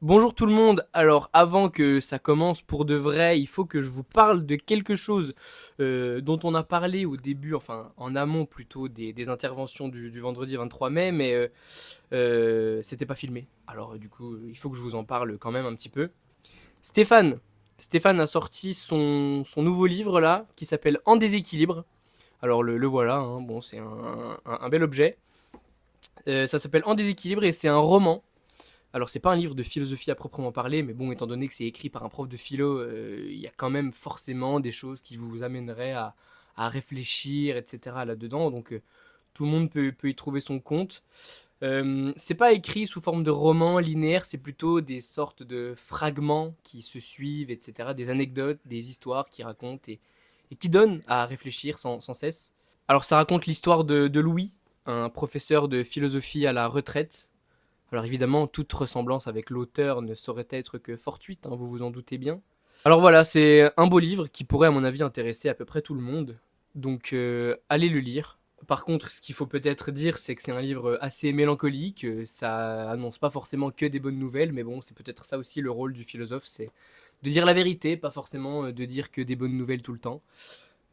Bonjour tout le monde, alors avant que ça commence pour de vrai, il faut que je vous parle de quelque chose dont on a parlé au début, enfin en amont plutôt des interventions du vendredi 23 mai, mais c'était pas filmé. Alors du coup, il faut que je vous en parle quand même un petit peu. Stéphane, Stéphane a sorti son nouveau livre là, qui s'appelle En déséquilibre. Alors le voilà, hein, bon c'est un bel objet. Ça s'appelle En déséquilibre et c'est un roman. Alors, c'est pas un livre de philosophie à proprement parler, mais bon, étant donné que c'est écrit par un prof de philo, il y a quand même forcément des choses qui vous amèneraient à réfléchir, etc. là-dedans. Donc, tout le monde peut y trouver son compte. C'est pas écrit sous forme de roman linéaire, c'est plutôt des sortes de fragments qui se suivent, etc. Des anecdotes, des histoires qui racontent et qui donnent à réfléchir sans cesse. Alors, ça raconte l'histoire de Louis, un professeur de philosophie à la retraite. Alors évidemment, toute ressemblance avec l'auteur ne saurait être que fortuite, hein, vous vous en doutez bien. Alors voilà, c'est un beau livre qui pourrait à mon avis intéresser à peu près tout le monde. Donc allez le lire. Par contre, ce qu'il faut peut-être dire, c'est que c'est un livre assez mélancolique. Ça annonce pas forcément que des bonnes nouvelles, mais bon, c'est peut-être ça aussi le rôle du philosophe, c'est de dire la vérité, pas forcément de dire que des bonnes nouvelles tout le temps.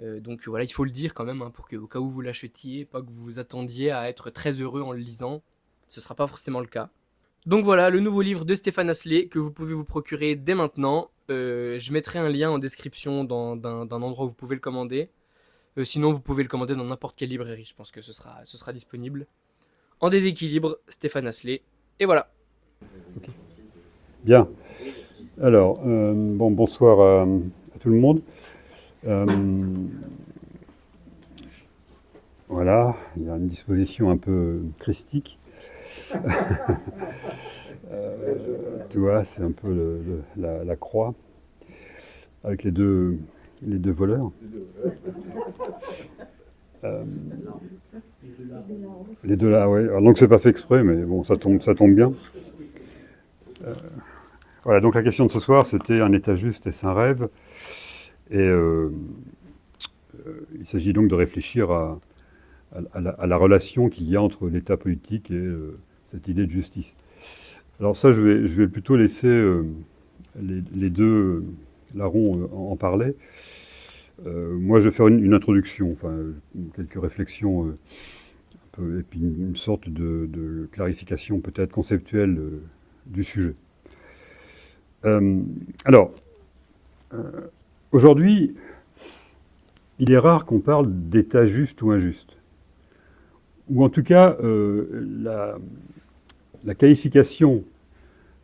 Donc voilà, il faut le dire quand même, hein, pour que au cas où vous l'achetiez, pas que vous vous attendiez à être très heureux en le lisant. Ce sera pas forcément le cas. Donc voilà, le nouveau livre de Stéphane Asselet que vous pouvez vous procurer dès maintenant. Je mettrai un lien en description d'un endroit où vous pouvez le commander. Sinon, vous pouvez le commander dans n'importe quelle librairie. Je pense que ce sera disponible. En déséquilibre, Stéphane Asselet. Et voilà. Bien. Alors, bonsoir à tout le monde. Euh, voilà, il y a une disposition un peu christique. Tu vois, c'est un peu la croix avec les deux voleurs. Euh, les deux là, ouais. Alors, donc c'est pas fait exprès, mais bon, ça tombe bien. Voilà, donc la question de ce soir, c'était un état juste et un rêve. Et il s'agit donc de réfléchir à la relation qu'il y a entre l'état politique et cette idée de justice. Alors ça, je vais plutôt laisser les deux larrons en parler. Moi, je vais faire une introduction, enfin, quelques réflexions, et puis une sorte de clarification peut-être conceptuelle du sujet. Alors, aujourd'hui, il est rare qu'on parle d'état juste ou injuste. Ou en tout cas, la qualification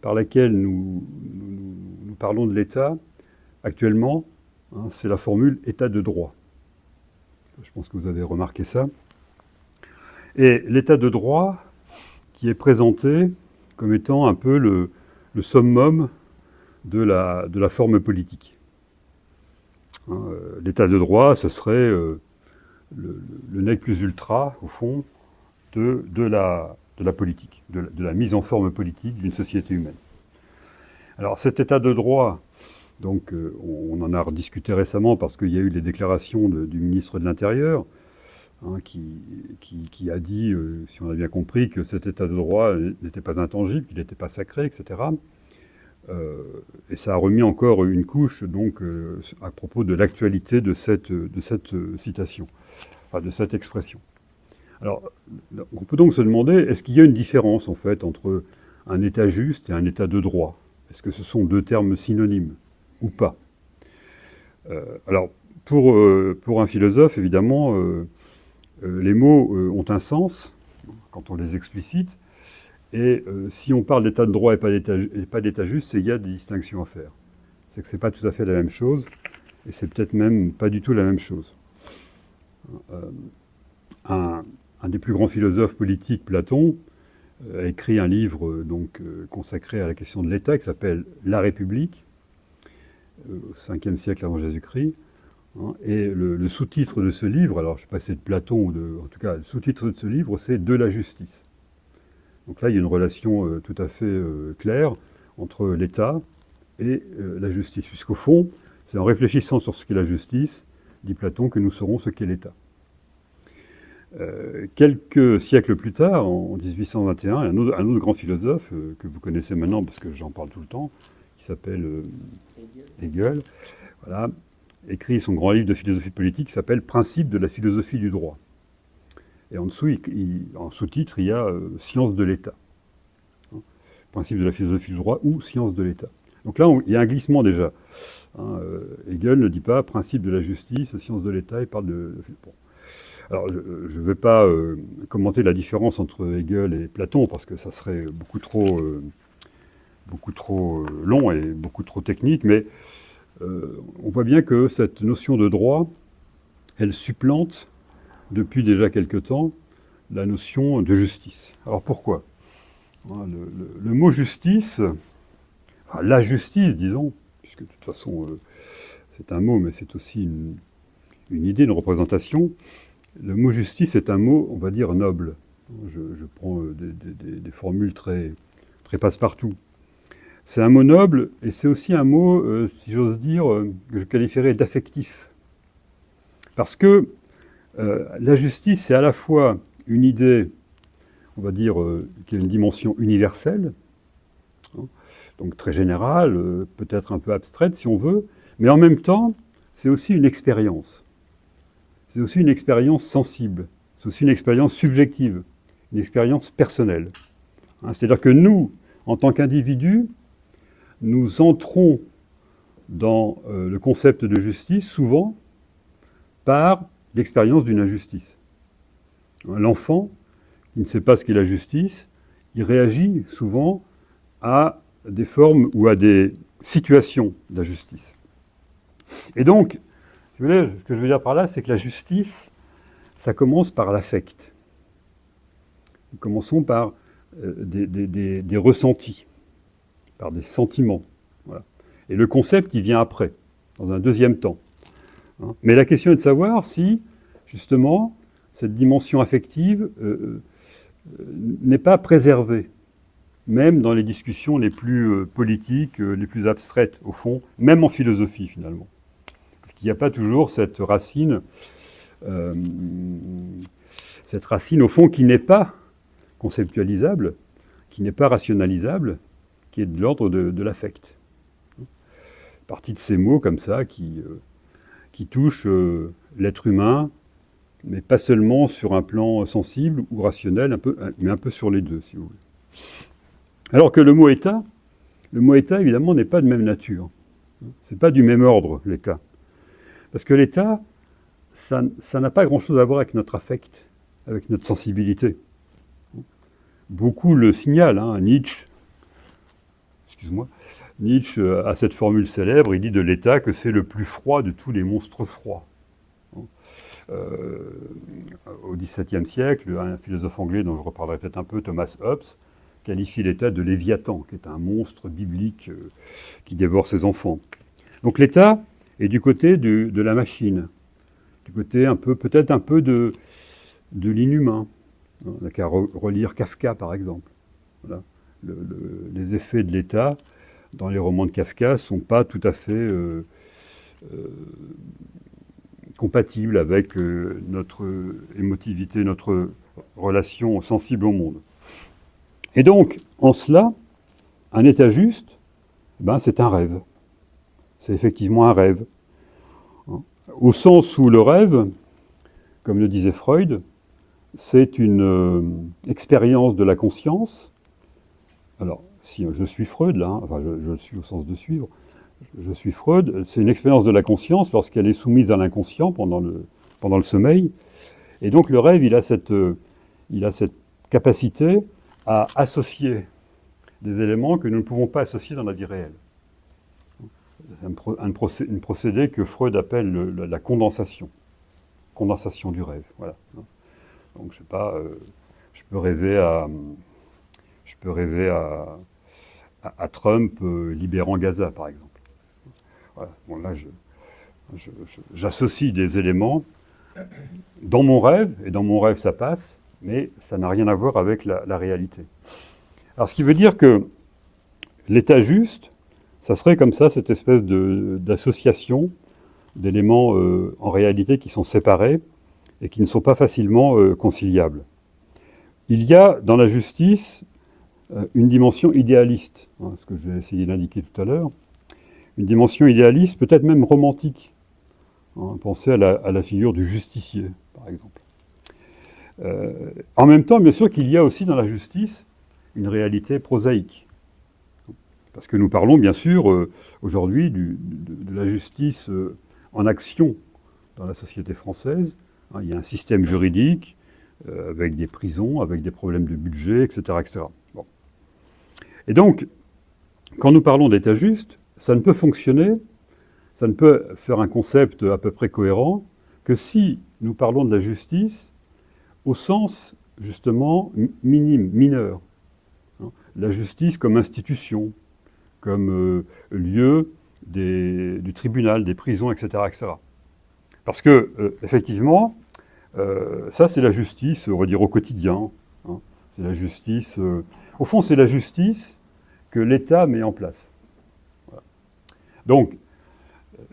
par laquelle nous parlons de l'État actuellement, hein, c'est la formule État de droit. Je pense que vous avez remarqué ça. Et l'État de droit qui est présenté comme étant un peu le summum de la forme politique. Hein, L'État de droit, ce serait le nec plus ultra, au fond, de la politique, de la mise en forme politique d'une société humaine. Alors cet état de droit, donc on en a rediscuté récemment parce qu'il y a eu les déclarations du ministre de l'Intérieur, hein, qui a dit, si on a bien compris, que cet état de droit n'était pas intangible, qu'il n'était pas sacré, etc. Et ça a remis encore une couche donc à propos de l'actualité de cette citation, enfin, de cette expression. Alors, on peut donc se demander, est-ce qu'il y a une différence en fait entre un état juste et un état de droit? Est-ce que ce sont deux termes synonymes ou pas? Alors, pour un philosophe, évidemment, les mots ont un sens quand on les explicite. Et si on parle d'état de droit et pas d'état juste, c'est qu'il y a des distinctions à faire. C'est que c'est pas tout à fait la même chose, et c'est peut-être même pas du tout la même chose. Un des plus grands philosophes politiques, Platon, a écrit un livre consacré à la question de l'État qui s'appelle La République, au 5e siècle avant Jésus-Christ. Hein, et le sous-titre de ce livre, alors je ne sais pas si c'est de Platon en tout cas, le sous-titre de ce livre, c'est De la justice. Donc là, il y a une relation tout à fait claire entre l'État et la justice, puisqu'au fond, c'est en réfléchissant sur ce qu'est la justice, dit Platon, que nous saurons ce qu'est l'État. Quelques siècles plus tard, en 1821, un autre grand philosophe que vous connaissez maintenant parce que j'en parle tout le temps, qui s'appelle Hegel, voilà, écrit son grand livre de philosophie politique qui s'appelle Principe de la philosophie du droit. Et en dessous, en sous-titre, il y a Science de l'État. Principe de la philosophie du droit ou Science de l'État. Donc là, il y a un glissement déjà. Hegel ne dit pas Principe de la justice, Science de l'État, il parle de... Bon. Alors, je ne vais pas commenter la différence entre Hegel et Platon, parce que ça serait beaucoup trop long et beaucoup trop technique, mais on voit bien que cette notion de droit, elle supplante, depuis déjà quelque temps, la notion de justice. Alors pourquoi ? Le mot justice, enfin, la justice, disons, puisque de toute façon, c'est un mot, mais c'est aussi une idée, une représentation. Le mot justice est un mot, on va dire, noble. Je prends des formules très, très passe-partout. C'est un mot noble et c'est aussi un mot, si j'ose dire, que je qualifierais d'affectif. Parce que la justice, c'est à la fois une idée, on va dire, qui a une dimension universelle, donc très générale, peut-être un peu abstraite si on veut, mais en même temps, c'est aussi une expérience. C'est aussi une expérience sensible, c'est aussi une expérience subjective, une expérience personnelle. C'est-à-dire que nous, en tant qu'individus, nous entrons dans le concept de justice souvent par l'expérience d'une injustice. L'enfant, qui ne sait pas ce qu'est la justice, il réagit souvent à des formes ou à des situations d'injustice. Et donc, si vous voulez, ce que je veux dire par là, c'est que la justice, ça commence par l'affect. Nous commençons par des ressentis, par des sentiments. Voilà. Et le concept, il vient après, dans un deuxième temps. Mais la question est de savoir si, justement, cette dimension affective n'est pas préservée, même dans les discussions les plus politiques, les plus abstraites, au fond, même en philosophie, finalement. Parce qu'il n'y a pas toujours cette racine, au fond, qui n'est pas conceptualisable, qui n'est pas rationalisable, qui est de l'ordre de l'affect. Partie de ces mots comme ça qui touchent l'être humain, mais pas seulement sur un plan sensible ou rationnel, mais un peu sur les deux, si vous voulez. Alors que le mot État, évidemment, n'est pas de même nature. C'est pas du même ordre, l'État. Parce que l'État, ça n'a pas grand-chose à voir avec notre affect, avec notre sensibilité. Beaucoup le signalent, Nietzsche a cette formule célèbre, il dit de l'État que c'est le plus froid de tous les monstres froids. Au XVIIe siècle, un philosophe anglais dont je reparlerai peut-être un peu, Thomas Hobbes, qualifie l'État de Léviathan, qui est un monstre biblique qui dévore ses enfants. Donc l'État est du côté de la machine, du côté peut-être un peu de l'inhumain. On n'a qu'à relire Kafka, par exemple. Voilà. Les effets de l'État dans les romans de Kafka ne sont pas tout à fait compatibles avec notre émotivité, notre relation sensible au monde. Et donc, en cela, un état juste, c'est un rêve. C'est effectivement un rêve. Au sens où le rêve, comme le disait Freud, c'est une expérience de la conscience. Alors, si je suis Freud, là, enfin je suis au sens de suivre, je suis Freud, c'est une expérience de la conscience lorsqu'elle est soumise à l'inconscient pendant le sommeil. Et donc le rêve, il a cette capacité à associer des éléments que nous ne pouvons pas associer dans la vie réelle. Un procédé que Freud appelle la condensation du rêve. Voilà. Donc je sais pas, je peux rêver à Trump libérant Gaza, par exemple. Voilà. Bon, là, j'associe des éléments dans mon rêve, et dans mon rêve ça passe, mais ça n'a rien à voir avec la réalité. Alors ce qui veut dire que l'état juste, ça serait comme ça, cette espèce d'association d'éléments en réalité qui sont séparés, et qui ne sont pas facilement conciliables. Il y a dans la justice une dimension idéaliste, hein, ce que j'ai essayé d'indiquer tout à l'heure, une dimension idéaliste, peut-être même romantique. Hein, pensez à la figure du justicier, par exemple. En même temps, bien sûr qu'il y a aussi dans la justice une réalité prosaïque. Parce que nous parlons, bien sûr, aujourd'hui de la justice en action dans la société française. Hein, il y a un système juridique avec des prisons, avec des problèmes de budget, etc. etc. Bon. Et donc, quand nous parlons d'État juste, ça ne peut fonctionner, ça ne peut faire un concept à peu près cohérent que si nous parlons de la justice au sens, justement, minime, mineur. La justice comme institution, comme lieu du tribunal, des prisons, etc. etc. Parce que, effectivement, ça c'est la justice, on va dire, au quotidien. Hein. C'est la justice... au fond, c'est la justice que l'État met en place. Voilà. Donc,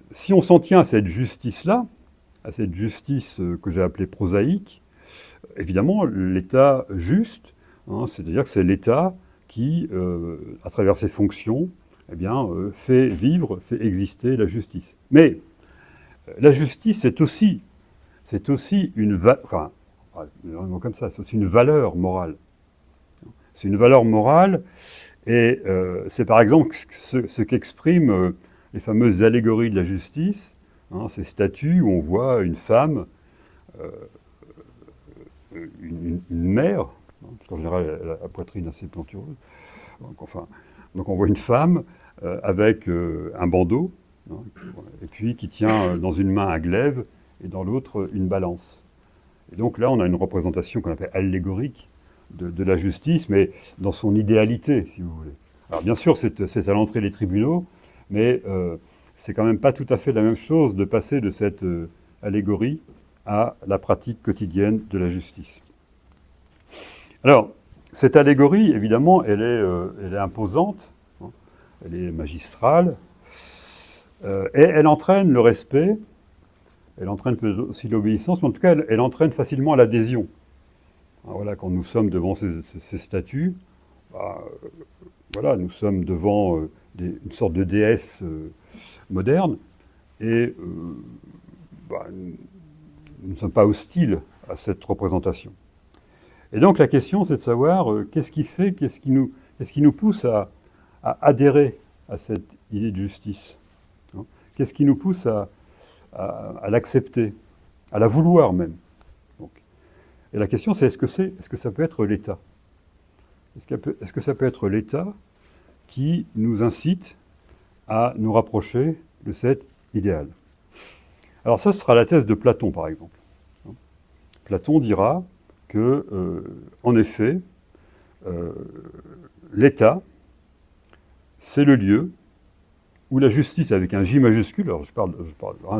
si on s'en tient à cette justice-là, à cette justice que j'ai appelée prosaïque, évidemment, l'État juste, hein, c'est-à-dire que c'est l'État qui, à travers ses fonctions, eh bien, fait vivre, fait exister la justice. Mais la justice, c'est aussi une comme ça, c'est aussi une valeur morale. C'est une valeur morale, et c'est par exemple ce qu'expriment les fameuses allégories de la justice, hein, ces statues où on voit une femme, une mère, parce qu'en général elle a la poitrine assez plantureuse, donc on voit une femme avec un bandeau, hein, et puis qui tient dans une main un glaive et dans l'autre une balance. Et donc là on a une représentation qu'on appelle allégorique de la justice, mais dans son idéalité, si vous voulez. Alors bien sûr c'est à l'entrée des tribunaux, mais c'est quand même pas tout à fait la même chose de passer de cette allégorie à la pratique quotidienne de la justice. Alors, cette allégorie, évidemment, elle est imposante, hein, elle est magistrale, et elle entraîne le respect, elle entraîne aussi l'obéissance, mais en tout cas, elle entraîne facilement l'adhésion. Voilà, quand nous sommes devant ces statues, bah, voilà, nous sommes devant une sorte de déesse moderne, et bah, nous ne sommes pas hostiles à cette représentation. Et donc la question, c'est de savoir qu'est-ce qui nous pousse à adhérer à cette idée de justice, hein. Qu'est-ce qui nous pousse à l'accepter, à la vouloir même. Donc. Et la question, c'est est-ce que ça peut être l'État? Est-ce que ça peut être l'État qui nous incite à nous rapprocher de cet idéal? Alors ça, ce sera la thèse de Platon, par exemple. Platon dira que, en effet, l'État, c'est le lieu où la justice, avec un J majuscule, alors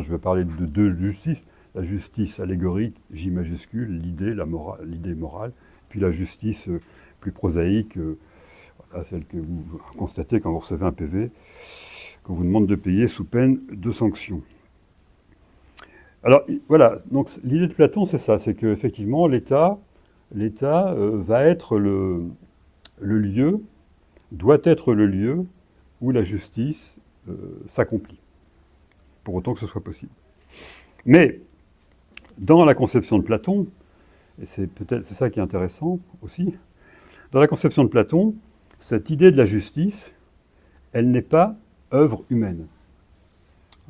je vais parler de deux justices, la justice allégorique, J majuscule, l'idée morale, puis la justice plus prosaïque, voilà, celle que vous constatez quand vous recevez un PV, qu'on vous demande de payer sous peine de sanction. Alors voilà, donc l'idée de Platon, c'est ça, c'est qu'effectivement l'État va être le lieu, doit être le lieu où la justice s'accomplit, pour autant que ce soit possible. Mais dans la conception de Platon, et c'est ça qui est intéressant aussi, dans la conception de Platon, cette idée de la justice, elle n'est pas œuvre humaine.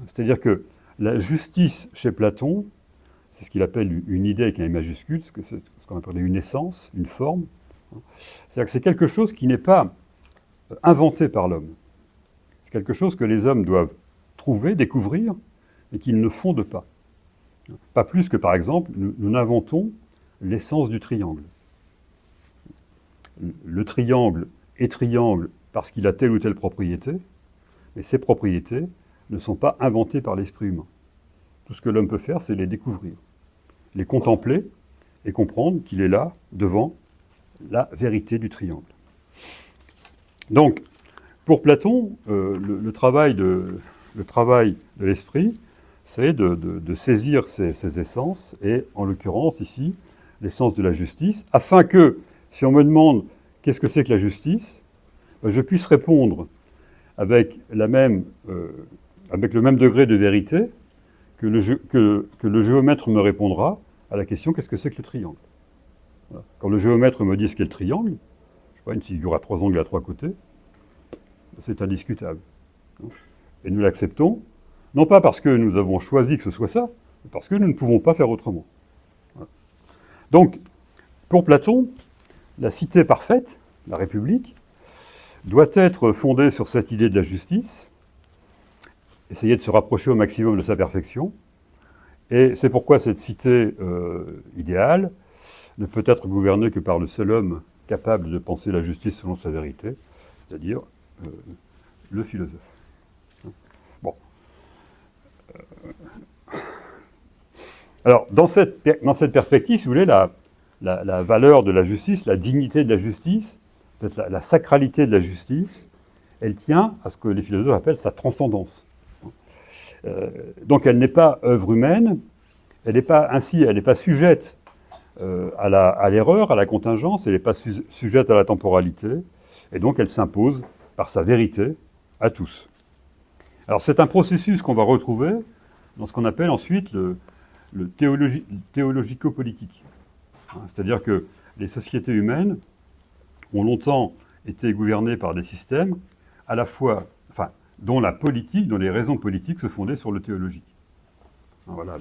C'est-à-dire que la justice chez Platon, c'est ce qu'il appelle une idée avec un I majuscule, c'est ce qu'on appelle une essence, une forme. C'est-à-dire que c'est quelque chose qui n'est pas inventé par l'homme. C'est quelque chose que les hommes doivent trouver, découvrir, et qu'ils ne fondent pas. Pas plus que, par exemple, nous inventons l'essence du triangle. Le triangle est triangle parce qu'il a telle ou telle propriété, mais ces propriétés ne sont pas inventées par l'esprit humain. Tout ce que l'homme peut faire, c'est les découvrir, les contempler et comprendre qu'il est là, devant la vérité du triangle. Donc, pour Platon, le travail de l'esprit, c'est de saisir ces essences, et en l'occurrence ici, l'essence de la justice, afin que, si on me demande qu'est-ce que c'est que la justice, je puisse répondre avec, avec le même degré de vérité que le géomètre me répondra à la question qu'est-ce que c'est que le triangle. Voilà. Quand le géomètre me dit ce qu'est le triangle, je sais pas, une figure à 3 angles à 3 côtés, c'est indiscutable. Et nous l'acceptons, non pas parce que nous avons choisi que ce soit ça, mais parce que nous ne pouvons pas faire autrement. Voilà. Donc, pour Platon, la cité parfaite, la République, doit être fondée sur cette idée de la justice, essayer de se rapprocher au maximum de sa perfection, et c'est pourquoi cette cité idéale ne peut être gouvernée que par le seul homme capable de penser la justice selon sa vérité, c'est-à-dire le philosophe. Bon. Alors, dans cette perspective, si vous voulez, la valeur de la justice, la dignité de la justice, peut-être la sacralité de la justice, elle tient à ce que les philosophes appellent sa transcendance. Donc elle n'est pas œuvre humaine, elle n'est pas sujette à l'erreur, à la contingence, elle n'est pas sujette à la temporalité, et donc elle s'impose par sa vérité à tous. Alors c'est un processus qu'on va retrouver dans ce qu'on appelle ensuite le théologico-politique. C'est-à-dire que les sociétés humaines ont longtemps été gouvernées par des systèmes à la fois, enfin, dont les raisons politiques se fondaient sur le théologique. Voilà,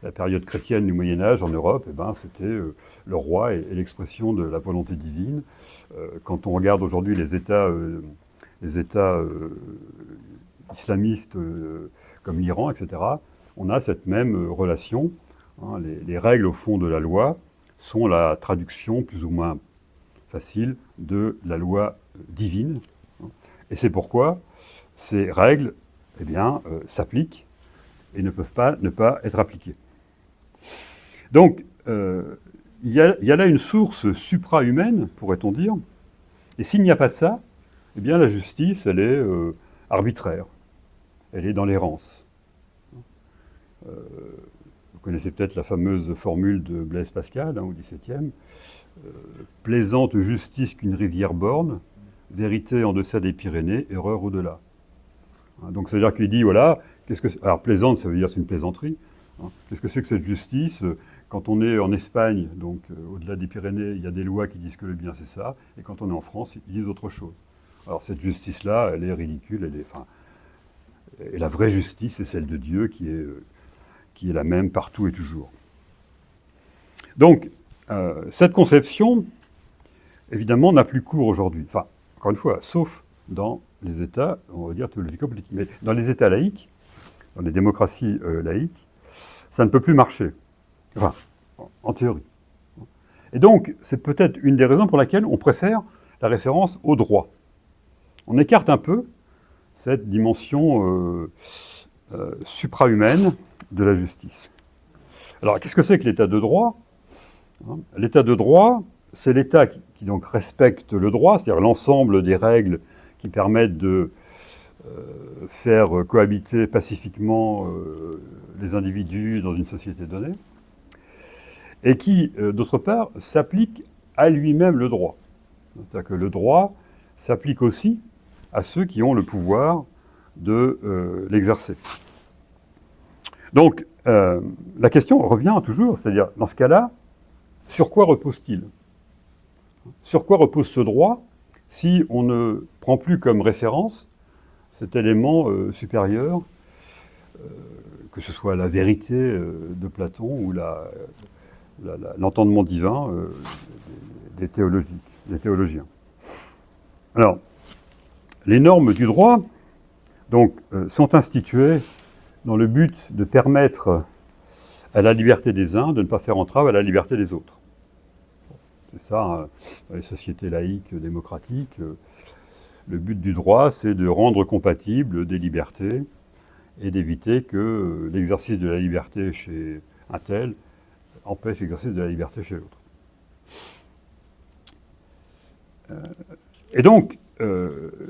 la période chrétienne du Moyen-Âge en Europe, c'était le roi et l'expression de la volonté divine. Quand on regarde aujourd'hui les États islamistes comme l'Iran, etc., on a cette même relation. Les règles, au fond, de la loi sont la traduction plus ou moins facile de la loi divine. Et c'est pourquoi ces règles s'appliquent et ne peuvent pas ne pas être appliquées. Donc, il y a là une source supra-humaine, pourrait-on dire, et s'il n'y a pas ça, eh bien la justice, elle est arbitraire, elle est dans l'errance. Vous connaissez peut-être la fameuse formule de Blaise Pascal, au XVIIe, plaisante justice qu'une rivière borne, vérité en deçà des Pyrénées, erreur au-delà. Donc ça veut dire qu'il dit, voilà, alors plaisante, ça veut dire c'est une plaisanterie. Qu'est-ce que c'est que cette justice? Quand on est en Espagne, donc au-delà des Pyrénées, il y a des lois qui disent que le bien c'est ça, et quand on est en France, ils disent autre chose. Alors cette justice-là, elle est ridicule, et la vraie justice, c'est celle de Dieu qui est la même partout et toujours. Donc, cette conception, évidemment, n'a plus cours aujourd'hui. Enfin, encore une fois, sauf dans les États, on va dire, théologico-politiques. Mais dans les États laïques, dans les démocraties laïques, ça ne peut plus marcher. Enfin, en théorie. Et donc, c'est peut-être une des raisons pour laquelle on préfère la référence au droit. On écarte un peu cette dimension supra-humaine de la justice. Alors, qu'est-ce que c'est que l'état de droit? L'état de droit, c'est l'état qui donc respecte le droit, c'est-à-dire l'ensemble des règles qui permettent de faire cohabiter pacifiquement les individus dans une société donnée, et qui, d'autre part, s'applique à lui-même le droit. C'est-à-dire que le droit s'applique aussi à ceux qui ont le pouvoir de l'exercer. Donc, la question revient toujours, c'est-à-dire, dans ce cas-là, sur quoi repose-t-il? Sur quoi repose ce droit si on ne prend plus comme référence cet élément supérieur, que ce soit la vérité de Platon ou l'entendement divin des théologiens. Alors, les normes du droit donc, sont instituées dans le but de permettre à la liberté des uns de ne pas faire entrave à la liberté des autres. C'est ça, dans les sociétés laïques, démocratiques, le but du droit, c'est de rendre compatibles des libertés et d'éviter que l'exercice de la liberté chez un tel empêche l'exercice de la liberté chez l'autre. Et donc,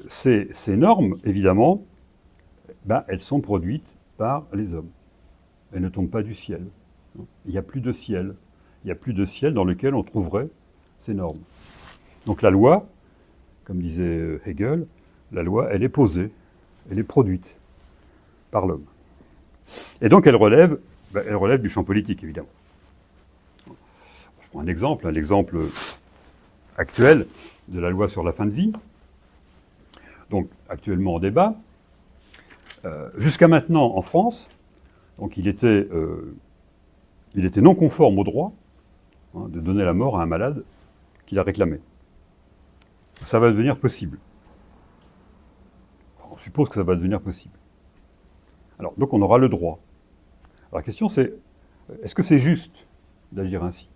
ces normes, évidemment, elles sont produites par les hommes. elle ne tombe pas du ciel. Il n'y a plus de ciel. Il n'y a plus de ciel dans lequel on trouverait ces normes. Donc la loi, comme disait Hegel, la loi, elle est posée, elle est produite par l'homme. Et donc elle relève du champ politique, évidemment. Je prends un exemple, l'exemple actuel de la loi sur la fin de vie, donc actuellement en débat. Jusqu'à maintenant, en France, donc il était non conforme au droit de donner la mort à un malade qui la réclamait. Ça va devenir possible. On suppose que ça va devenir possible. Alors, donc on aura le droit. Alors, la question c'est, est-ce que c'est juste d'agir ainsi?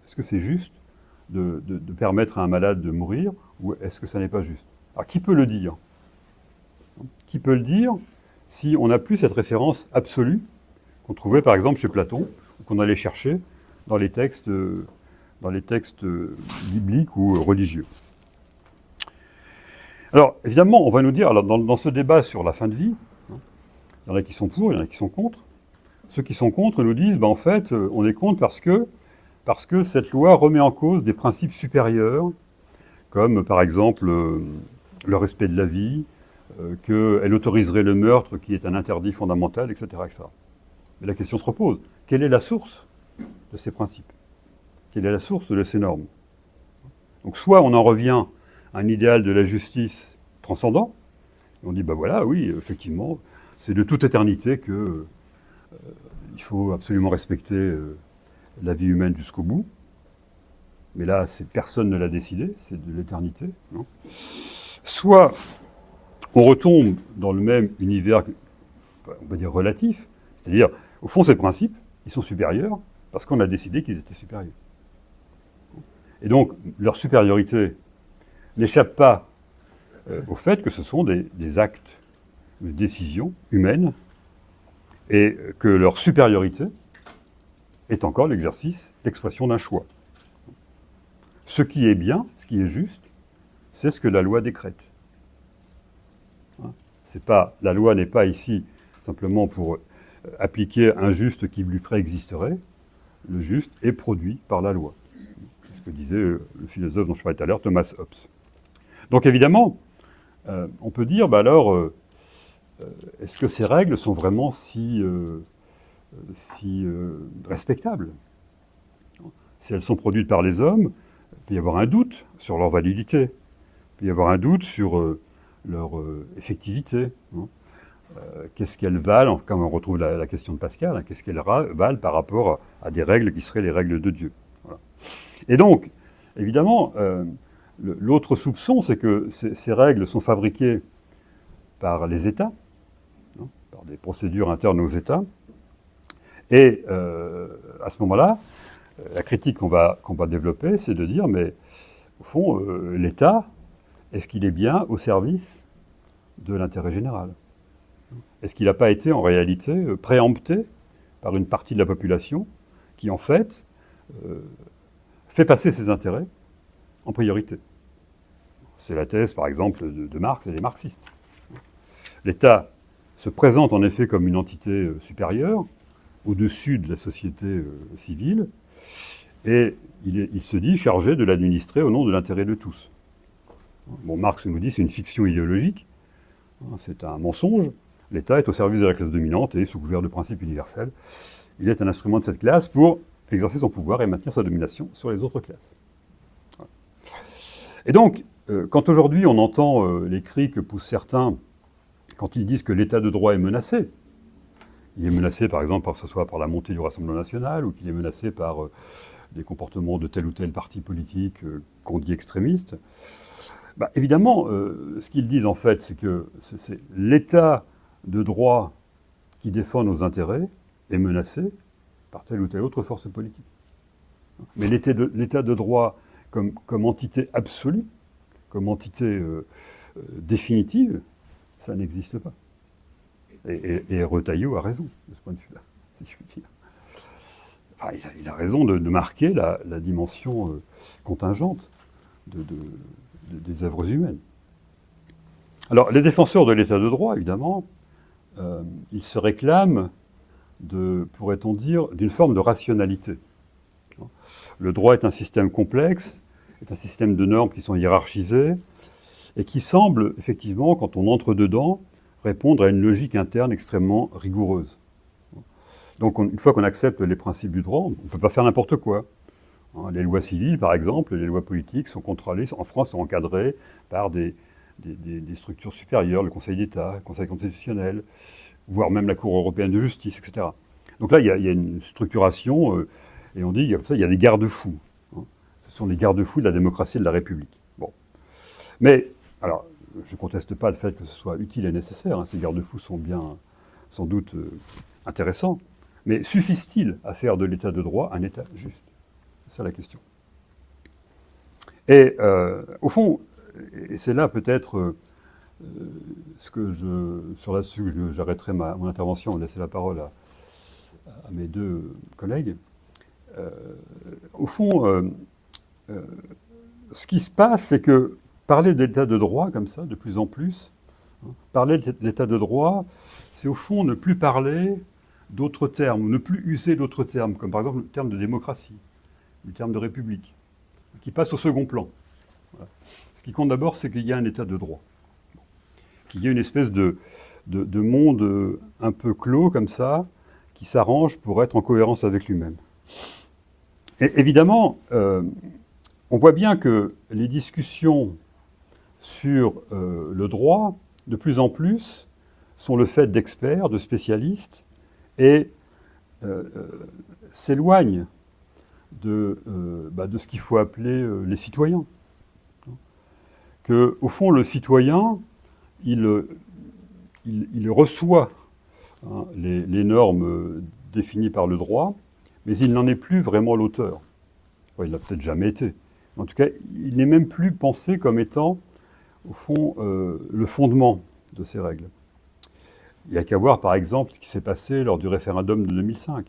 Est-ce que c'est juste de permettre à un malade de mourir, ou est-ce que ça n'est pas juste? Alors, qui peut le dire? Qui peut le dire si on n'a plus cette référence absolue qu'on trouvait par exemple chez Platon, ou qu'on allait chercher dans les textes bibliques ou religieux? Alors, évidemment, on va nous dire, alors, dans ce débat sur la fin de vie, il y en a qui sont pour, il y en a qui sont contre. Ceux qui sont contre nous disent, en fait, on est contre parce que cette loi remet en cause des principes supérieurs, comme par exemple le respect de la vie, qu'elle autoriserait le meurtre qui est un interdit fondamental, etc., etc. Mais la question se repose, quelle est la source de ces principes? Quelle est la source de ces normes? Donc soit on en revient à un idéal de la justice transcendant, et on dit, voilà, oui, effectivement, c'est de toute éternité que il faut absolument respecter la vie humaine jusqu'au bout. Mais là, personne ne l'a décidé, c'est de l'éternité. Non? Soit on retombe dans le même univers, on va dire relatif, c'est-à-dire, au fond, ces principes, ils sont supérieurs parce qu'on a décidé qu'ils étaient supérieurs. Et donc, leur supériorité n'échappe pas au fait que ce sont des actes de décision humaine et que leur supériorité est encore l'exercice, l'expression d'un choix. Ce qui est bien, ce qui est juste, c'est ce que la loi décrète. La loi n'est pas ici simplement pour appliquer un juste qui lui préexisterait. Le juste est produit par la loi. C'est ce que disait le philosophe dont je parlais tout à l'heure, Thomas Hobbes. Donc évidemment, on peut dire, est-ce que ces règles sont vraiment si respectables? Si elles sont produites par les hommes, il peut y avoir un doute sur leur validité. Il peut y avoir un doute sur leur effectivité. Qu'est-ce qu'elles valent, comme on retrouve la question de Pascal, qu'est-ce qu'elles valent par rapport à des règles qui seraient les règles de Dieu. Voilà. Et donc, évidemment, l'autre soupçon, c'est que ces règles sont fabriquées par les États, par des procédures internes aux États. Et à ce moment-là, la critique qu'on va développer, c'est de dire, mais au fond, l'État, est-ce qu'il est bien au service de l'intérêt général? Est-ce qu'il n'a pas été en réalité préempté par une partie de la population qui, en fait, fait passer ses intérêts en priorité? C'est la thèse, par exemple, de Marx et des marxistes. L'État se présente en effet comme une entité supérieure, au-dessus de la société civile, et il se dit chargé de l'administrer au nom de l'intérêt de tous. Bon, Marx nous dit c'est une fiction idéologique, c'est un mensonge. L'État est au service de la classe dominante et, sous couvert de principes universels, il est un instrument de cette classe pour exercer son pouvoir et maintenir sa domination sur les autres classes. Voilà. Et donc, quand aujourd'hui on entend les cris que poussent certains quand ils disent que l'État de droit est menacé, il est menacé par exemple, que ce soit par la montée du Rassemblement national ou qu'il est menacé par des comportements de tel ou tel parti politique qu'on dit extrémiste, évidemment, ce qu'ils disent en fait, c'est que c'est l'État de droit qui défend nos intérêts est menacé par telle ou telle autre force politique. Mais l'État de droit comme entité absolue, comme entité définitive, ça n'existe pas. Et Retailleau a raison de ce point de vue-là, si je puis dire. Enfin, il a raison de marquer la dimension contingente des œuvres humaines. Alors, les défenseurs de l'État de droit, évidemment, ils se réclament pourrait-on dire, d'une forme de rationalité. Le droit est un système complexe, est un système de normes qui sont hiérarchisées, et qui semble, effectivement, quand on entre dedans, répondre à une logique interne extrêmement rigoureuse. Donc, une fois qu'on accepte les principes du droit, on ne peut pas faire n'importe quoi. Les lois civiles, par exemple, les lois politiques sont contrôlées, en France, sont encadrées par des structures supérieures, le Conseil d'État, le Conseil constitutionnel, voire même la Cour européenne de justice, etc. Donc là, il y a une structuration, et on dit, il y a des garde-fous. Ce sont les garde-fous de la démocratie et de la République. Bon. Mais, alors, je ne conteste pas le fait que ce soit utile et nécessaire, ces garde-fous sont bien, sans doute, intéressants, mais suffisent-ils à faire de l'état de droit un état juste? C'est ça la question. Et au fond, et c'est là peut-être sur là-dessus que j'arrêterai mon intervention et laisser la parole à mes deux collègues. Au fond, ce qui se passe, c'est que parler de l'état de droit comme ça, de plus en plus, parler de l'état de droit, c'est au fond ne plus parler d'autres termes, ou ne plus user d'autres termes, comme par exemple le terme de démocratie, le terme de république, qui passe au second plan. Voilà. Ce qui compte d'abord, c'est qu'il y a un état de droit, qu'il y a une espèce de monde un peu clos comme ça, qui s'arrange pour être en cohérence avec lui-même. Et évidemment, on voit bien que les discussions sur le droit, de plus en plus, sont le fait d'experts, de spécialistes, et s'éloignent de ce qu'il faut appeler les citoyens. Qu'au fond, le citoyen, il reçoit les normes définies par le droit, mais il n'en est plus vraiment l'auteur. Enfin, il n'a peut-être jamais été. En tout cas, il n'est même plus pensé comme étant, au fond, le fondement de ces règles. Il n'y a qu'à voir, par exemple, ce qui s'est passé lors du référendum de 2005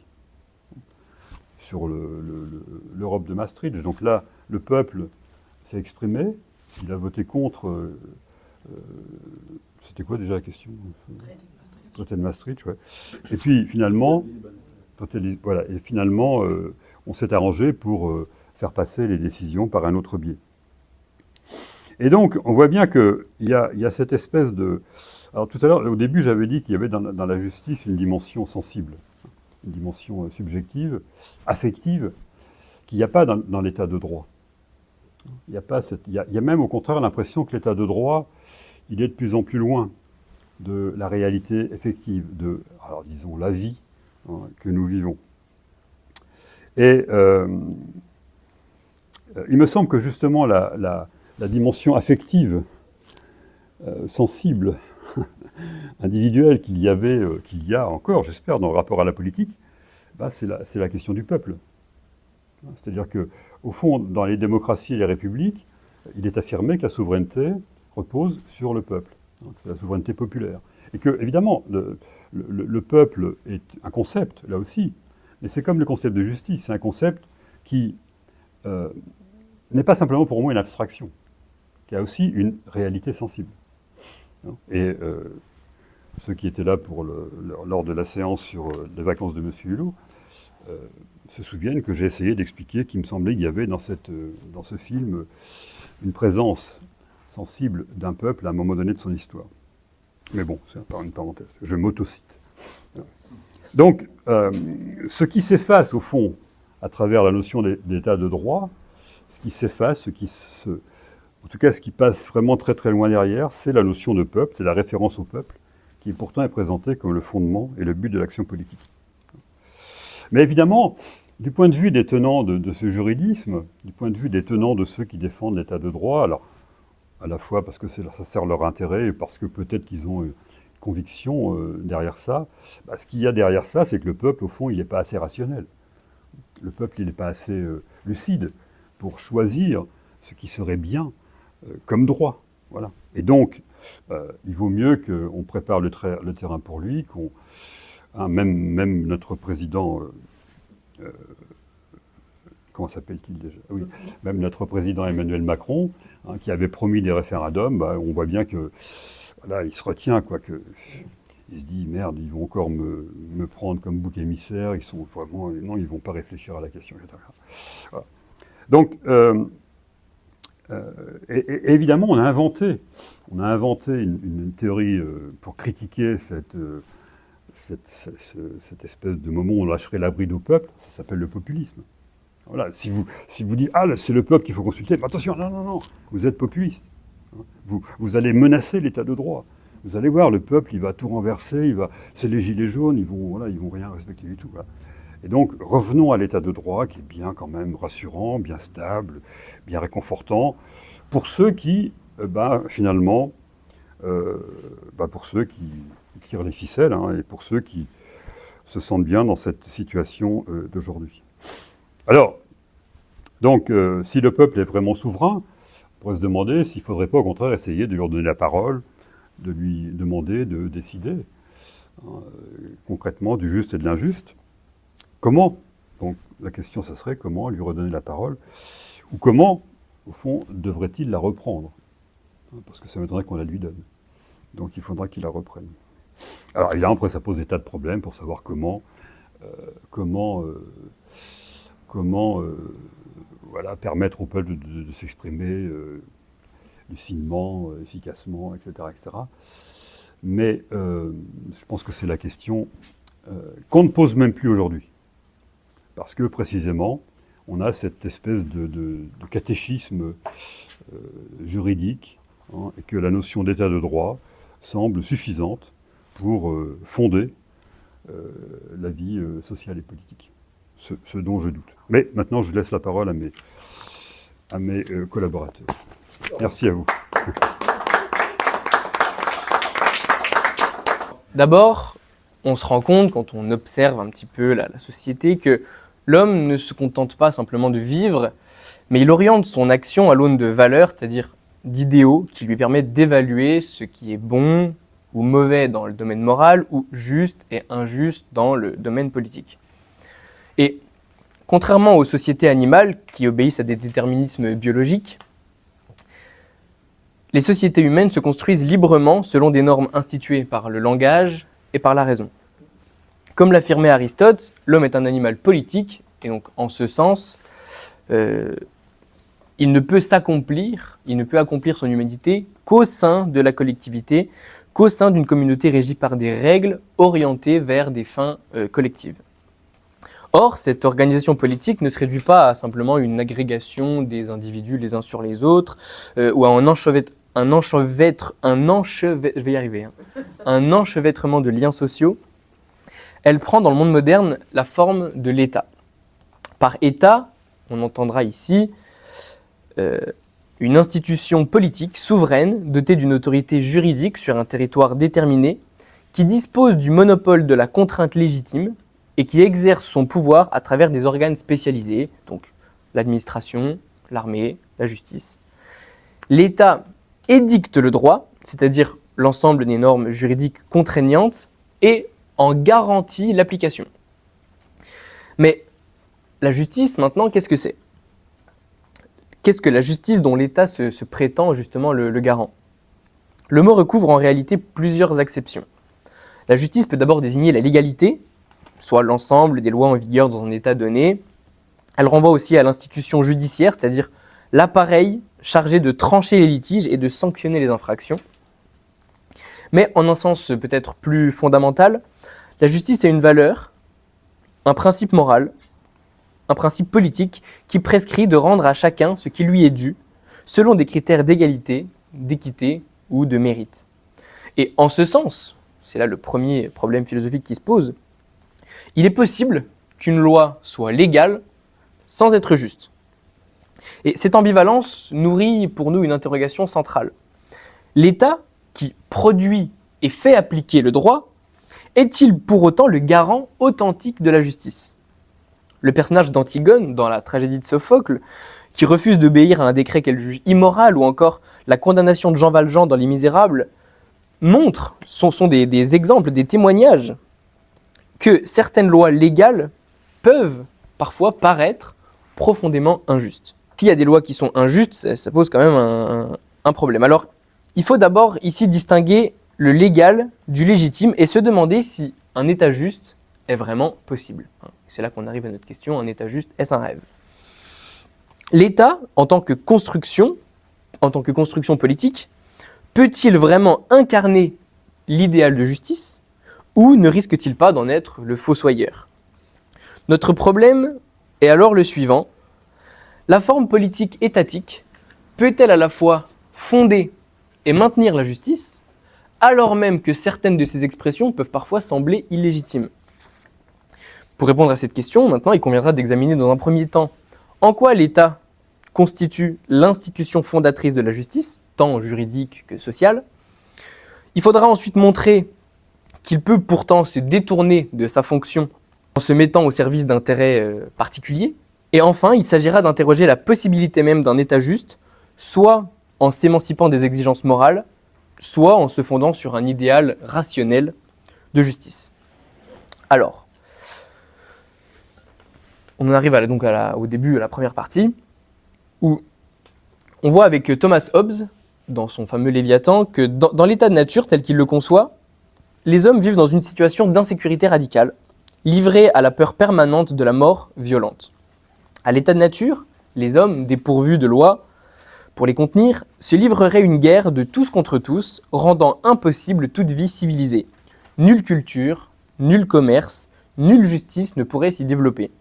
sur l'Europe de Maastricht. Donc là, le peuple s'est exprimé, il a voté contre... c'était quoi déjà la question? Traité de Maastricht, ouais. Et puis, finalement, on s'est arrangé pour faire passer les décisions par un autre biais. Et donc, on voit bien qu'il y a cette espèce de... Alors tout à l'heure, au début, j'avais dit qu'il y avait dans la justice une dimension sensible, une dimension subjective, affective, qu'il n'y a pas dans l'état de droit. Il y a même au contraire l'impression que l'état de droit, il est de plus en plus loin de la réalité effective, alors disons, la vie que nous vivons. Et il me semble que justement la dimension affective, sensible, individuelle qu'il y a encore, j'espère, dans le rapport à la politique, c'est la question du peuple. C'est-à-dire qu'au fond, dans les démocraties et les républiques, il est affirmé que la souveraineté repose sur le peuple. C'est la souveraineté populaire. Et que, évidemment, le peuple est un concept, là aussi, mais c'est comme le concept de justice, c'est un concept qui n'est pas simplement pour moi une abstraction, qui a aussi une réalité sensible. Et ceux qui étaient là lors de la séance sur les vacances de M. Hulot se souviennent que j'ai essayé d'expliquer qu'il me semblait qu'il y avait dans ce film une présence sensible d'un peuple à un moment donné de son histoire. Mais bon, c'est une parenthèse, je m'autocite. Donc, ce qui s'efface au fond, à travers la notion d'état de droit, ce qui s'efface, en tout cas ce qui passe vraiment très très loin derrière, c'est la notion de peuple, c'est la référence au peuple, qui pourtant est présentée comme le fondement et le but de l'action politique. Mais évidemment, du point de vue des tenants de ce juridisme, du point de vue des tenants de ceux qui défendent l'état de droit, alors à la fois parce que ça sert leur intérêt et parce que peut-être qu'ils ont une conviction derrière ça, ce qu'il y a derrière ça, c'est que le peuple, au fond, il n'est pas assez rationnel. Le peuple, il n'est pas assez lucide pour choisir ce qui serait bien comme droit. Voilà. Et donc, il vaut mieux qu'on prépare le terrain pour lui, même notre président... comment s'appelle-t-il déjà? Oui, même notre président Emmanuel Macron, qui avait promis des référendums, on voit bien que voilà, il se retient, il se dit merde, ils vont encore me prendre comme bouc émissaire, ils sont vraiment, non, ils vont pas réfléchir à la question, etc. Voilà. Donc, et évidemment, on a inventé une théorie pour critiquer cette espèce de moment où on lâcherait la bride au peuple, ça s'appelle le populisme. Voilà, si vous dites, ah, là, c'est le peuple qu'il faut consulter, mais attention, non, vous êtes populiste. Vous allez menacer l'état de droit. Vous allez voir, le peuple, il va tout renverser, c'est les gilets jaunes, ils vont rien respecter du tout. Voilà. Et donc, revenons à l'état de droit, qui est bien quand même rassurant, bien stable, bien réconfortant, pour ceux qui, finalement, pour ceux qui tirent les ficelles, hein, et pour ceux qui se sentent bien dans cette situation d'aujourd'hui. Alors, donc, si le peuple est vraiment souverain, on pourrait se demander s'il ne faudrait pas au contraire essayer de lui redonner la parole, de lui demander de décider concrètement du juste et de l'injuste. Comment? Donc la question, ça serait comment lui redonner la parole, ou comment, au fond, devrait-il la reprendre? Parce que ça m'étonnerait qu'on la lui donne. Donc il faudra qu'il la reprenne. Alors évidemment, après ça pose des tas de problèmes pour savoir comment permettre au peuple de s'exprimer lucidement, efficacement, etc., etc. Mais je pense que c'est la question qu'on ne pose même plus aujourd'hui. Parce que précisément, on a cette espèce de catéchisme juridique, hein, et que la notion d'état de droit semble suffisante pour fonder la vie sociale et politique. Ce dont je doute. Mais maintenant, je laisse la parole à mes collaborateurs. Merci à vous. D'abord, on se rend compte, quand on observe un petit peu la société, que l'homme ne se contente pas simplement de vivre, mais il oriente son action à l'aune de valeurs, c'est-à-dire d'idéaux qui lui permettent d'évaluer ce qui est bon ou mauvais dans le domaine moral, ou juste et injuste dans le domaine politique. Et contrairement aux sociétés animales qui obéissent à des déterminismes biologiques, les sociétés humaines se construisent librement selon des normes instituées par le langage et par la raison. Comme l'affirmait Aristote, l'homme est un animal politique, et donc en ce sens, il ne peut accomplir son humanité qu'au sein de la collectivité, qu'au sein d'une communauté régie par des règles orientées vers des fins collectives. Or, cette organisation politique ne se réduit pas à simplement une agrégation des individus les uns sur les autres, ou à un enchevêtrement de liens sociaux. Elle prend dans le monde moderne la forme de l'État. Par État, on entendra ici une institution politique souveraine dotée d'une autorité juridique sur un territoire déterminé, qui dispose du monopole de la contrainte légitime et qui exerce son pouvoir à travers des organes spécialisés, donc l'administration, l'armée, la justice. L'État édicte le droit, c'est-à-dire l'ensemble des normes juridiques contraignantes, et en garantit l'application. Mais la justice, maintenant, qu'est-ce que c'est? Qu'est-ce que la justice dont l'État se prétend justement le garant? Le mot recouvre en réalité plusieurs acceptions. La justice peut d'abord désigner la légalité, soit l'ensemble des lois en vigueur dans un État donné. Elle renvoie aussi à l'institution judiciaire, c'est-à-dire l'appareil chargé de trancher les litiges et de sanctionner les infractions. Mais en un sens peut-être plus fondamental, la justice est une valeur, un principe moral, un principe politique qui prescrit de rendre à chacun ce qui lui est dû, selon des critères d'égalité, d'équité ou de mérite. Et en ce sens, c'est là le premier problème philosophique qui se pose, il est possible qu'une loi soit légale sans être juste. Et cette ambivalence nourrit pour nous une interrogation centrale. L'État, qui produit et fait appliquer le droit, est-il pour autant le garant authentique de la justice? Le personnage d'Antigone, dans la tragédie de Sophocle, qui refuse d'obéir à un décret qu'elle juge immoral, ou encore la condamnation de Jean Valjean dans Les Misérables, sont des exemples, des témoignages, que certaines lois légales peuvent parfois paraître profondément injustes. S'il y a des lois qui sont injustes, ça pose quand même un problème. Alors, il faut d'abord ici distinguer le légal du légitime et se demander si un État juste est vraiment possible. C'est là qu'on arrive à notre question, un État juste, est-ce un rêve? L'État, en tant que construction politique, peut-il vraiment incarner l'idéal de justice ou ne risque-t-il pas d'en être le fossoyeur? Notre problème est alors le suivant. La forme politique étatique peut-elle à la fois fonder et maintenir la justice, alors même que certaines de ces expressions peuvent parfois sembler illégitimes? Pour répondre à cette question, maintenant, il conviendra d'examiner dans un premier temps en quoi l'État constitue l'institution fondatrice de la justice, tant juridique que sociale. Il faudra ensuite montrer qu'il peut pourtant se détourner de sa fonction en se mettant au service d'intérêts particuliers. Et enfin, il s'agira d'interroger la possibilité même d'un État juste, soit en s'émancipant des exigences morales, soit en se fondant sur un idéal rationnel de justice. Alors, on en arrive au début, à la première partie, où on voit avec Thomas Hobbes, dans son fameux Léviathan, que dans l'état de nature tel qu'il le conçoit, les hommes vivent dans une situation d'insécurité radicale, livrés à la peur permanente de la mort violente. À l'état de nature, les hommes, dépourvus de loi pour les contenir, se livreraient une guerre de tous contre tous, rendant impossible toute vie civilisée. Nulle culture, nul commerce, nulle justice ne pourrait s'y développer.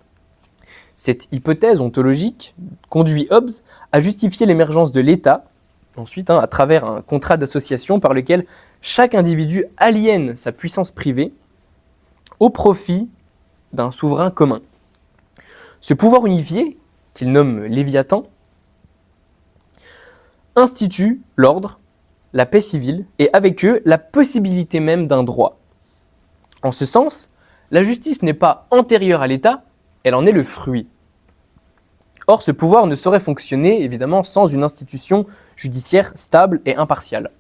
Cette hypothèse ontologique conduit Hobbes à justifier l'émergence de l'État, ensuite à travers un contrat d'association par lequel chaque individu aliène sa puissance privée au profit d'un souverain commun. Ce pouvoir unifié, qu'il nomme Léviathan, institue l'ordre, la paix civile et avec eux la possibilité même d'un droit. En ce sens, la justice n'est pas antérieure à l'État, elle en est le fruit. Or, ce pouvoir ne saurait fonctionner, évidemment, sans une institution judiciaire stable et impartiale.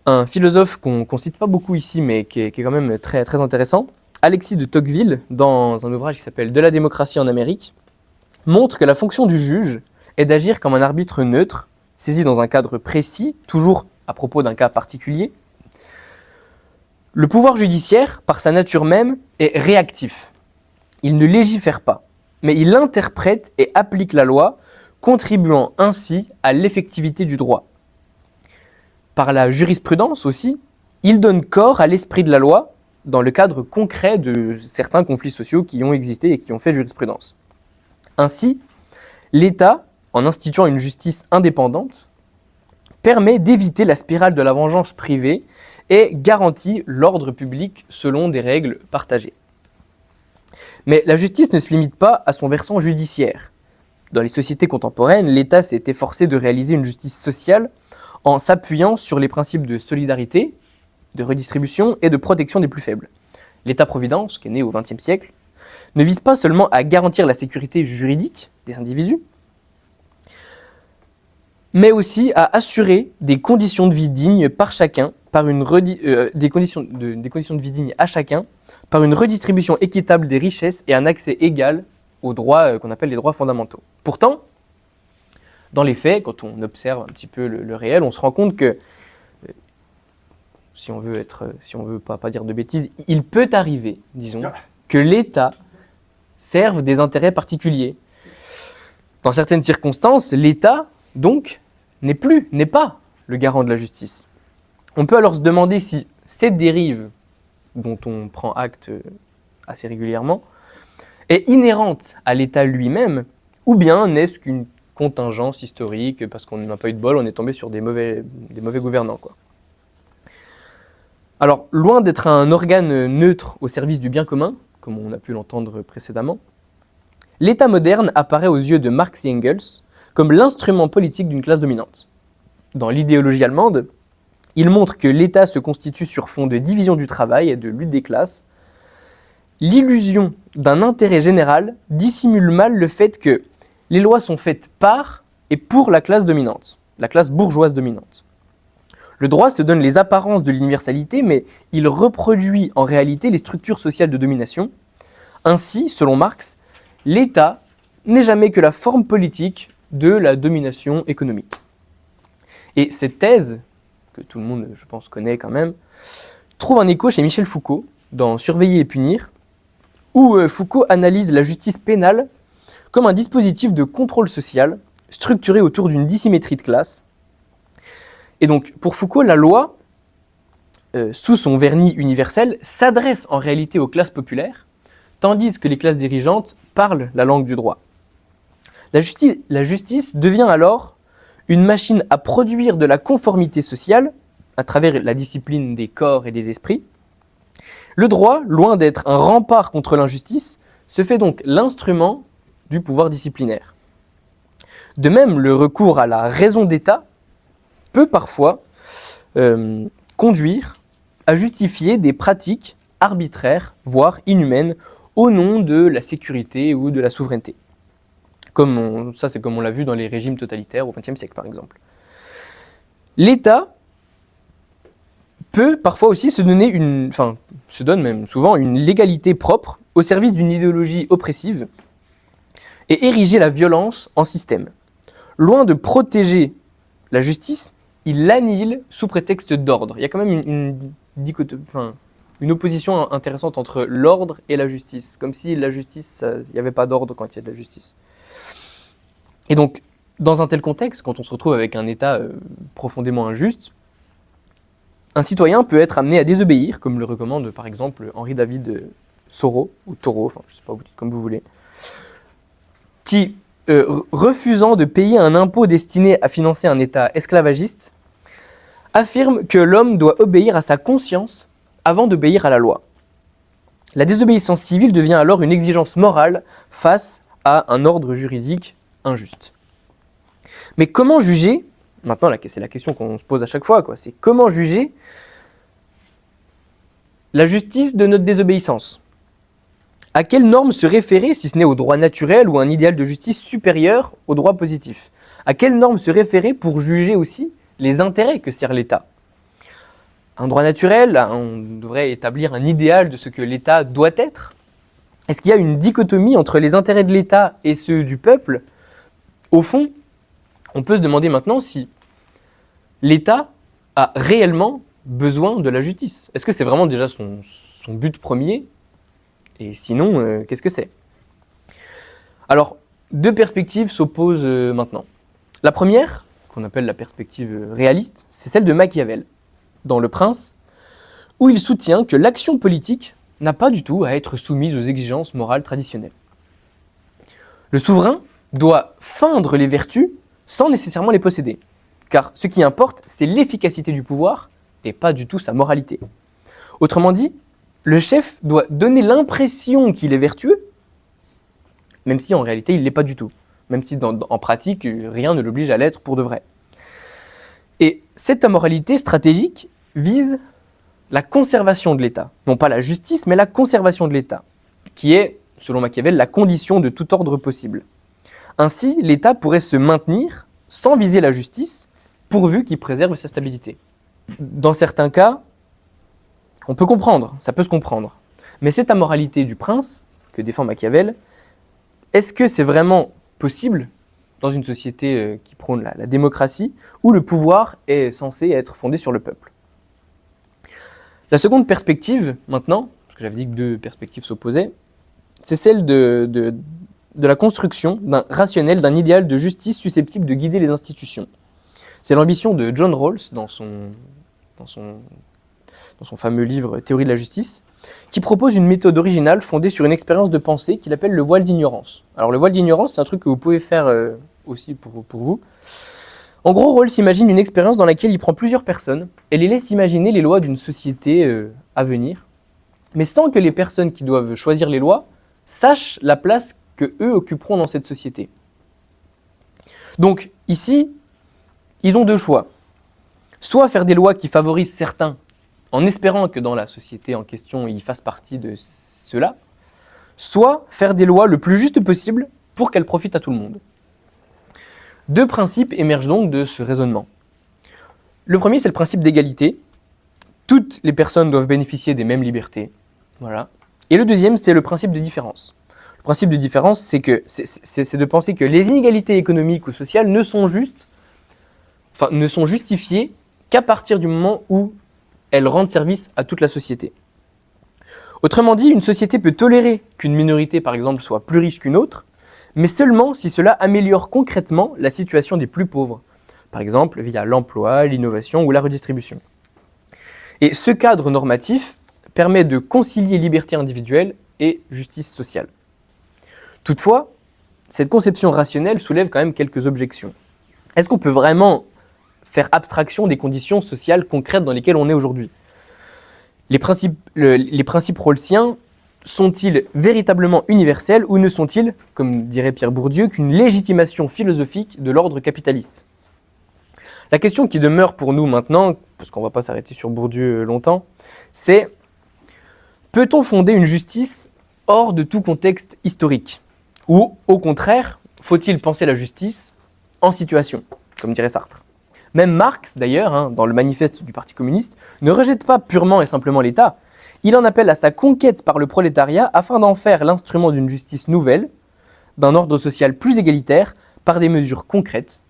Un philosophe qu'on ne cite pas beaucoup ici, mais qui est quand même très, très intéressant, Alexis de Tocqueville, dans un ouvrage qui s'appelle « De la démocratie en Amérique », montre que la fonction du juge est d'agir comme un arbitre neutre, saisi dans un cadre précis, toujours à propos d'un cas particulier. Le pouvoir judiciaire, par sa nature même, est réactif. Il ne légifère pas, mais il interprète et applique la loi, contribuant ainsi à l'effectivité du droit. Par la jurisprudence aussi, il donne corps à l'esprit de la loi dans le cadre concret de certains conflits sociaux qui ont existé et qui ont fait jurisprudence. Ainsi, l'État, en instituant une justice indépendante, permet d'éviter la spirale de la vengeance privée et garantit l'ordre public selon des règles partagées. Mais la justice ne se limite pas à son versant judiciaire. Dans les sociétés contemporaines, l'État s'est efforcé de réaliser une justice sociale en s'appuyant sur les principes de solidarité, de redistribution et de protection des plus faibles. L'État-providence, qui est né au XXe siècle, ne vise pas seulement à garantir la sécurité juridique des individus, mais aussi à assurer des conditions de vie dignes par chacun, des conditions de vie dignes à chacun, par une redistribution équitable des richesses et un accès égal aux droits qu'on appelle les droits fondamentaux. Pourtant, dans les faits, quand on observe un petit peu le réel, on se rend compte que, si on veut pas dire de bêtises, il peut arriver, disons, que l'État serve des intérêts particuliers. Dans certaines circonstances, l'État, donc, n'est pas le garant de la justice. On peut alors se demander si cette dérive, dont on prend acte assez régulièrement, est inhérente à l'État lui-même, ou bien n'est-ce qu'une contingence historique, parce qu'on n'a pas eu de bol, on est tombé sur des mauvais gouvernants, quoi. Alors, loin d'être un organe neutre au service du bien commun, comme on a pu l'entendre précédemment, l'État moderne apparaît aux yeux de Marx et Engels comme l'instrument politique d'une classe dominante. Dans l'idéologie allemande, il montre que l'État se constitue sur fond de division du travail et de lutte des classes. L'illusion d'un intérêt général dissimule mal le fait que les lois sont faites par et pour la classe dominante, la classe bourgeoise dominante. Le droit se donne les apparences de l'universalité, mais il reproduit en réalité les structures sociales de domination. Ainsi, selon Marx, l'État n'est jamais que la forme politique de la domination économique. Et cette thèse que tout le monde, je pense, connaît quand même, trouve un écho chez Michel Foucault, dans Surveiller et punir, où Foucault analyse la justice pénale comme un dispositif de contrôle social structuré autour d'une dissymétrie de classe. Et donc, pour Foucault, la loi, sous son vernis universel, s'adresse en réalité aux classes populaires, tandis que les classes dirigeantes parlent la langue du droit. La justice devient alors une machine à produire de la conformité sociale à travers la discipline des corps et des esprits. Le droit, loin d'être un rempart contre l'injustice, se fait donc l'instrument du pouvoir disciplinaire. De même, le recours à la raison d'État peut parfois conduire à justifier des pratiques arbitraires, voire inhumaines, au nom de la sécurité ou de la souveraineté. C'est comme on l'a vu dans les régimes totalitaires au XXe siècle, par exemple. L'État peut parfois aussi se donne même souvent une légalité propre au service d'une idéologie oppressive et ériger la violence en système. Loin de protéger la justice, il l'annihile sous prétexte d'ordre. Il y a quand même une opposition intéressante entre l'ordre et la justice, comme si la justice, il n'y avait pas d'ordre quand il y a de la justice. Et donc, dans un tel contexte, quand on se retrouve avec un État profondément injuste, un citoyen peut être amené à désobéir, comme le recommande par exemple Henri-David Thoreau, ou Thoreau, je ne sais pas, vous dites comme vous voulez, qui, refusant de payer un impôt destiné à financer un État esclavagiste, affirme que l'homme doit obéir à sa conscience avant d'obéir à la loi. La désobéissance civile devient alors une exigence morale face à un ordre juridique injuste. Mais comment juger, maintenant c'est la question qu'on se pose à chaque fois, c'est comment juger la justice de notre désobéissance ? À quelle norme se référer, si ce n'est au droit naturel ou un idéal de justice supérieur au droit positif ? À quelle norme se référer pour juger aussi les intérêts que sert l'État ? Un droit naturel, on devrait établir un idéal de ce que l'État doit être. Est-ce qu'il y a une dichotomie entre les intérêts de l'État et ceux du peuple ? Au fond, on peut se demander maintenant si l'État a réellement besoin de la justice. Est-ce que c'est vraiment déjà son but premier ? Et sinon, qu'est-ce que c'est ? Alors, deux perspectives s'opposent maintenant. La première, qu'on appelle la perspective réaliste, c'est celle de Machiavel, dans Le Prince, où il soutient que l'action politique n'a pas du tout à être soumise aux exigences morales traditionnelles. Le souverain doit feindre les vertus sans nécessairement les posséder, car ce qui importe, c'est l'efficacité du pouvoir et pas du tout sa moralité. Autrement dit, le chef doit donner l'impression qu'il est vertueux, même si en réalité il ne l'est pas du tout, même si en pratique rien ne l'oblige à l'être pour de vrai. Et cette amoralité stratégique vise la conservation de l'État, non pas la justice, mais la conservation de l'État, qui est, selon Machiavel, la condition de tout ordre possible. Ainsi, l'État pourrait se maintenir sans viser la justice, pourvu qu'il préserve sa stabilité. Dans certains cas, on peut comprendre, ça peut se comprendre. Mais cette amoralité du prince, que défend Machiavel, est-ce que c'est vraiment possible dans une société qui prône la démocratie, où le pouvoir est censé être fondé sur le peuple ? La seconde perspective, maintenant, parce que j'avais dit que deux perspectives s'opposaient, c'est celle de la construction d'un rationnel, d'un idéal de justice susceptible de guider les institutions. C'est l'ambition de John Rawls dans son fameux livre Théorie de la justice, qui propose une méthode originale fondée sur une expérience de pensée qu'il appelle le voile d'ignorance. Alors le voile d'ignorance, c'est un truc que vous pouvez faire aussi pour vous. En gros, Rawls imagine une expérience dans laquelle il prend plusieurs personnes et les laisse imaginer les lois d'une société à venir, mais sans que les personnes qui doivent choisir les lois sachent la place que eux occuperont dans cette société. Donc ici, ils ont deux choix. Soit faire des lois qui favorisent certains, en espérant que dans la société en question, ils fassent partie de cela, soit faire des lois le plus juste possible pour qu'elles profitent à tout le monde. Deux principes émergent donc de ce raisonnement. Le premier, c'est le principe d'égalité. Toutes les personnes doivent bénéficier des mêmes libertés. Voilà. Et le deuxième, c'est le principe de différence. Le principe de différence, c'est de penser que les inégalités économiques ou sociales ne sont justifiées qu'à partir du moment où elles rendent service à toute la société. Autrement dit, une société peut tolérer qu'une minorité, par exemple, soit plus riche qu'une autre, mais seulement si cela améliore concrètement la situation des plus pauvres, par exemple via l'emploi, l'innovation ou la redistribution. Et ce cadre normatif permet de concilier liberté individuelle et justice sociale. Toutefois, cette conception rationnelle soulève quand même quelques objections. Est-ce qu'on peut vraiment faire abstraction des conditions sociales concrètes dans lesquelles on est aujourd'hui ? Les principes rawlsiens sont-ils véritablement universels ou ne sont-ils, comme dirait Pierre Bourdieu, qu'une légitimation philosophique de l'ordre capitaliste ? La question qui demeure pour nous maintenant, parce qu'on ne va pas s'arrêter sur Bourdieu longtemps, c'est: peut-on fonder une justice hors de tout contexte historique ? Ou au contraire, faut-il penser la justice en situation, comme dirait Sartre ? Même Marx, d'ailleurs, dans le manifeste du Parti communiste, ne rejette pas purement et simplement l'État. Il en appelle à sa conquête par le prolétariat afin d'en faire l'instrument d'une justice nouvelle, d'un ordre social plus égalitaire, par des mesures concrètes,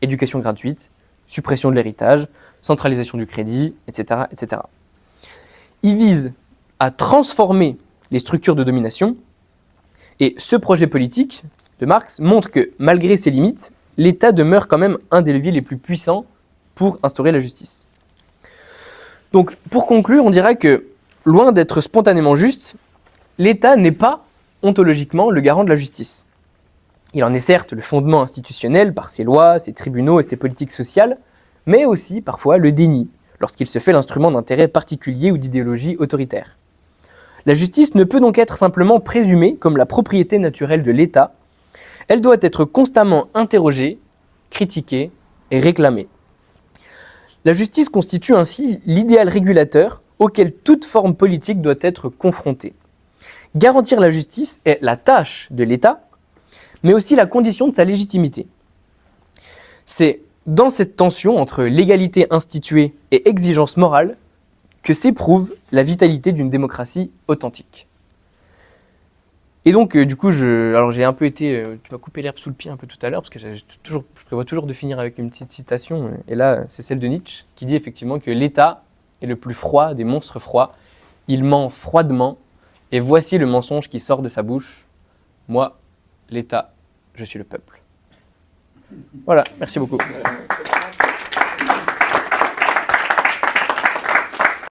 éducation gratuite, suppression de l'héritage, centralisation du crédit, etc., etc. Il vise à transformer les structures de domination, et ce projet politique de Marx montre que, malgré ses limites, l'État demeure quand même un des leviers les plus puissants pour instaurer la justice. Donc, pour conclure, on dirait que, loin d'être spontanément juste, l'État n'est pas ontologiquement le garant de la justice. Il en est certes le fondement institutionnel par ses lois, ses tribunaux et ses politiques sociales, mais aussi parfois le déni, lorsqu'il se fait l'instrument d'intérêts particuliers ou d'idéologies autoritaires. La justice ne peut donc être simplement présumée comme la propriété naturelle de l'État. Elle doit être constamment interrogée, critiquée et réclamée. La justice constitue ainsi l'idéal régulateur auquel toute forme politique doit être confrontée. Garantir la justice est la tâche de l'État, mais aussi la condition de sa légitimité. C'est dans cette tension entre légalité instituée et exigence morale que s'éprouve la vitalité d'une démocratie authentique. Et donc, du coup, j'ai un peu été... tu m'as coupé l'herbe sous le pied un peu tout à l'heure, parce que je prévois toujours de finir avec une petite citation, et là, c'est celle de Nietzsche, qui dit effectivement que l'État est le plus froid des monstres froids. Il ment froidement, et voici le mensonge qui sort de sa bouche. Moi, l'État, je suis le peuple. Voilà, merci beaucoup.